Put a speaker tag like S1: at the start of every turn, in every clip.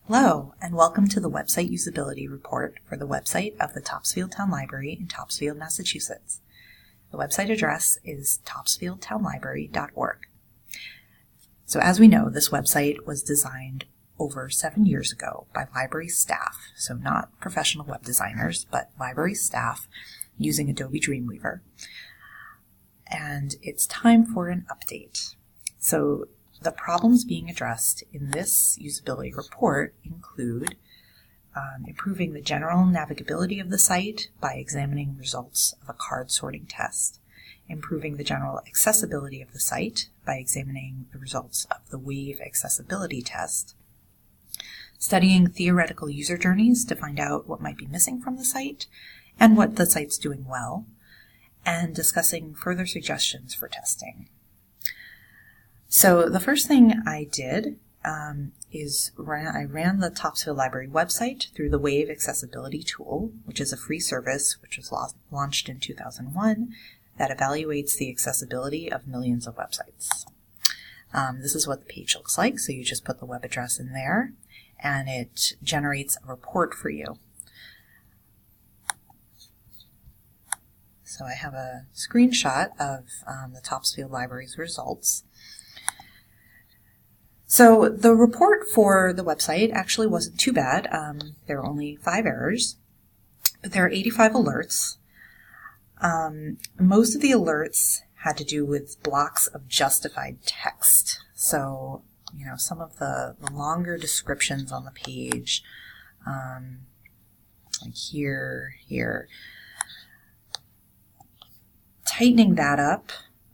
S1: Hello, and welcome to the website usability report for the website of the Topsfield Town Library in Topsfield, Massachusetts. The website address is topsfieldtownlibrary.org. So as we know, this website was designed over 7 years ago by library staff, so not professional web designers, but library staff using Adobe Dreamweaver. And it's time for an update. So the problems being addressed in this usability report include improving the general navigability of the site by examining results of a card sorting test, improving the general accessibility of the site by examining the results of the Wave accessibility test, studying theoretical user journeys to find out what might be missing from the site and what the site's doing well, and discussing further suggestions for testing. So the first thing I did is I ran the Topsfield Library website through the Wave accessibility tool, which is a free service which was launched in 2001 that evaluates the accessibility of millions of websites. This is what the page looks like. So you just put the web address in there and it generates a report for you. So I have a screenshot of the Topsfield Library's results. So the report for the website actually wasn't too bad. There were only 5 errors, but there are 85 alerts. Most of the alerts had to do with blocks of justified text. So, some of the longer descriptions on the page, like here, tightening that up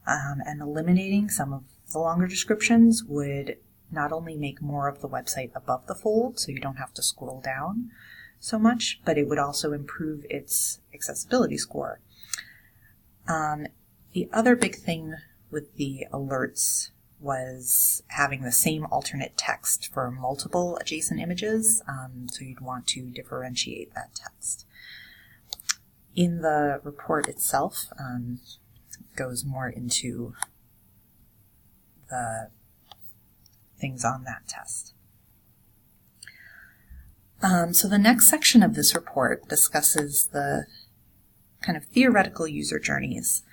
S1: and eliminating some of the longer descriptions would not only make more of the website above the fold, so you don't have to scroll down so much, but it would also improve its accessibility score. The other big thing with the alerts was having the same alternate text for multiple adjacent images, so you'd want to differentiate that text. In the report itself, it goes more into the things on that test. So the next section of this report discusses the kind of theoretical user journeys.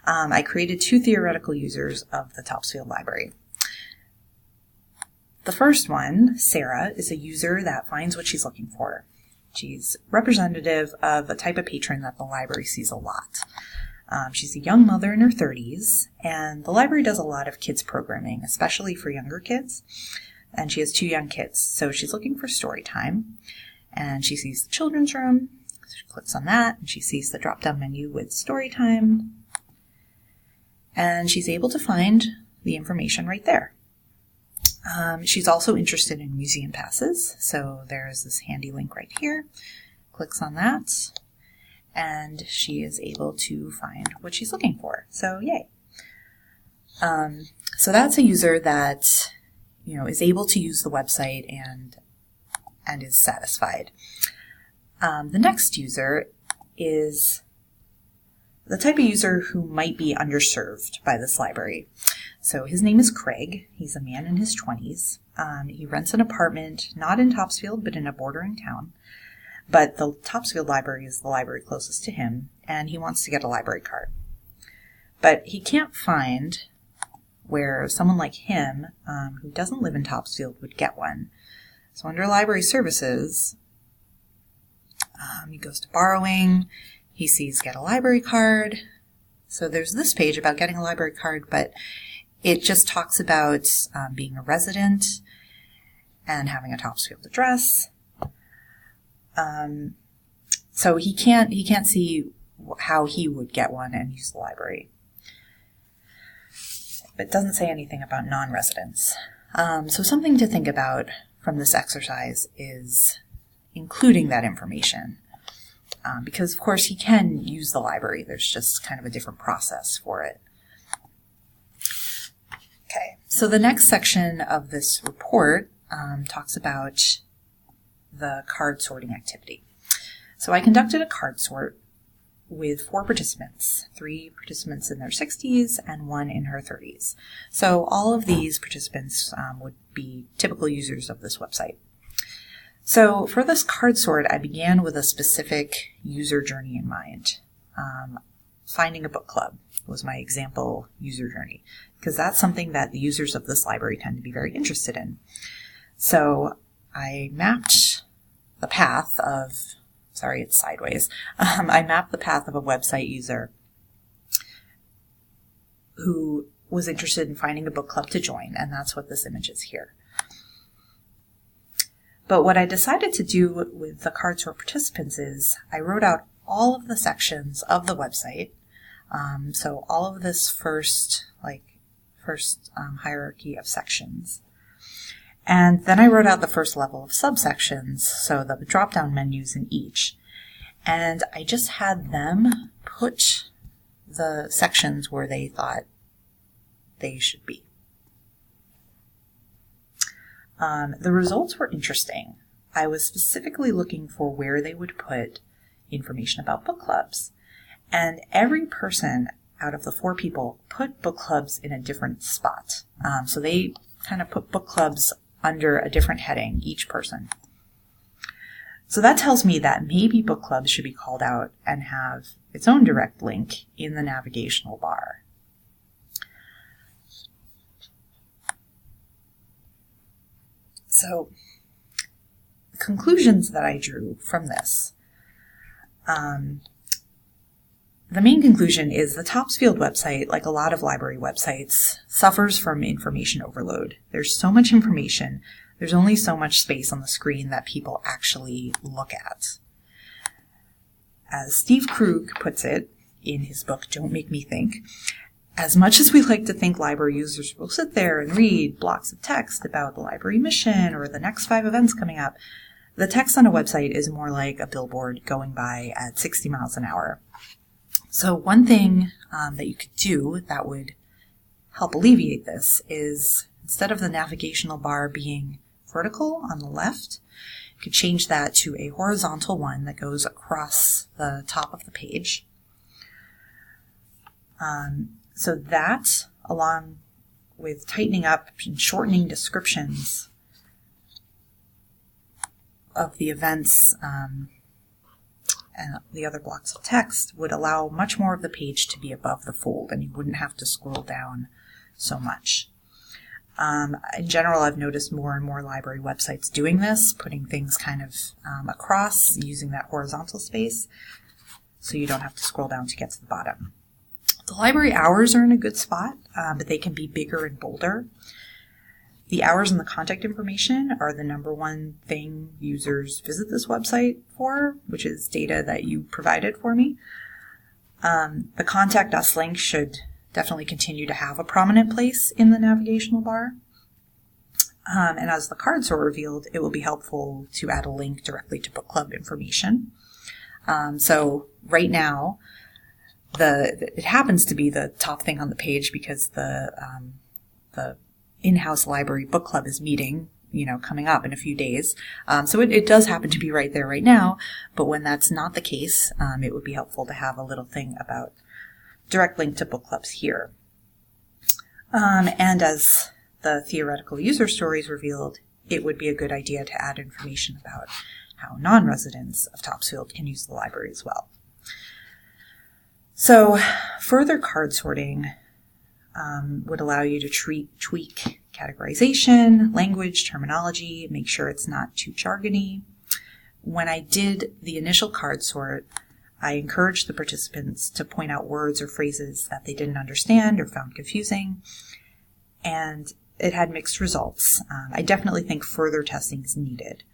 S1: I created 2 theoretical users of the Topsfield Library. The first one, Sarah, is a user that finds what she's looking for. She's representative of a type of patron that the library sees a lot. She's a young mother in her 30s, and the library does a lot of kids programming, especially for younger kids, and she has 2 young kids, so she's looking for story time, and she sees the children's room, so she clicks on that, and she sees the drop-down menu with story time, and she's able to find the information right there. She's also interested in museum passes, so there's this handy link right here, clicks on that, and she is able to find what she's looking for. So yay. So that's a user that, is able to use the website and is satisfied. The next user is the type of user who might be underserved by this library. So his name is Craig. He's a man in his 20s. He rents an apartment, not in Topsfield, but in a bordering town. But the Topsfield Library is the library closest to him, and he wants to get a library card. But he can't find where someone like him, who doesn't live in Topsfield, would get one. So under library services, he goes to borrowing, he sees get a library card. So there's this page about getting a library card, but it just talks about being a resident and having a Topsfield address. So he can't see how he would get one and use the library. But it doesn't say anything about non-residents. So something to think about from this exercise is including that information. Because of course he can use the library, there's just kind of a different process for it. Okay, so the next section of this report talks about the card sorting activity. So I conducted a card sort with 4 participants, 3 participants in their 60s and 1 in her 30s. So all of these participants would be typical users of this website. So for this card sort, I began with a specific user journey in mind. Finding a book club was my example user journey, because that's something that the users of this library tend to be very interested in. So I mapped the path of, sorry, it's sideways. I mapped the path of a website user who was interested in finding a book club to join, and that's what this image is here. But what I decided to do with the card sort participants is I wrote out all of the sections of the website. So all of this first hierarchy of sections. And then I wrote out the first level of subsections, so the drop-down menus in each. And I just had them put the sections where they thought they should be. The results were interesting. I was specifically looking for where they would put information about book clubs. And every person out of the 4 people put book clubs in a different spot. So they kind of put book clubs under a different heading, each person. So that tells me that maybe book clubs should be called out and have its own direct link in the navigational bar. So the conclusions that I drew from this, the main conclusion is the Topsfield website, like a lot of library websites, suffers from information overload. There's so much information, there's only so much space on the screen that people actually look at. As Steve Krug puts it in his book, Don't Make Me Think, as much as we like to think library users will sit there and read blocks of text about the library mission or the next 5 events coming up, the text on a website is more like a billboard going by at 60 miles an hour. So one thing that you could do that would help alleviate this is, instead of the navigational bar being vertical on the left, you could change that to a horizontal one that goes across the top of the page. So that, along with tightening up and shortening descriptions of the events and the other blocks of text, would allow much more of the page to be above the fold, and you wouldn't have to scroll down so much. In general, I've noticed more and more library websites doing this, putting things kind of across, using that horizontal space, so you don't have to scroll down to get to the bottom. The library hours are in a good spot, but they can be bigger and bolder. The hours and the contact information are the number one thing users visit this website for, which is data that you provided for me. The Contact Us link should definitely continue to have a prominent place in the navigational bar. And as the card sort revealed, it will be helpful to add a link directly to book club information. So right now, it happens to be the top thing on the page because the in-house library book club is meeting, coming up in a few days. So it does happen to be right there right now, but when that's not the case, it would be helpful to have a little thing about direct link to book clubs here. And as the theoretical user stories revealed, it would be a good idea to add information about how non-residents of Topsfield can use the library as well. So further card sorting would allow you to tweak categorization, language, terminology, make sure it's not too jargony. When I did the initial card sort, I encouraged the participants to point out words or phrases that they didn't understand or found confusing, and it had mixed results. I definitely think further testing is needed.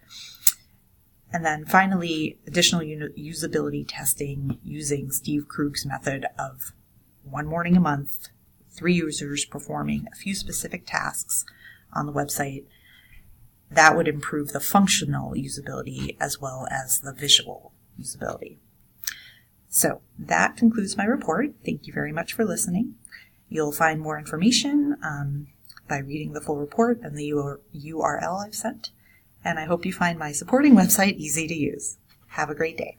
S1: And then finally, additional usability testing using Steve Krug's method of 1 morning a month, 3 users performing a few specific tasks on the website. That would improve the functional usability as well as the visual usability. So that concludes my report. Thank you very much for listening. You'll find more information by reading the full report and the URL I've sent. And I hope you find my supporting website easy to use. Have a great day.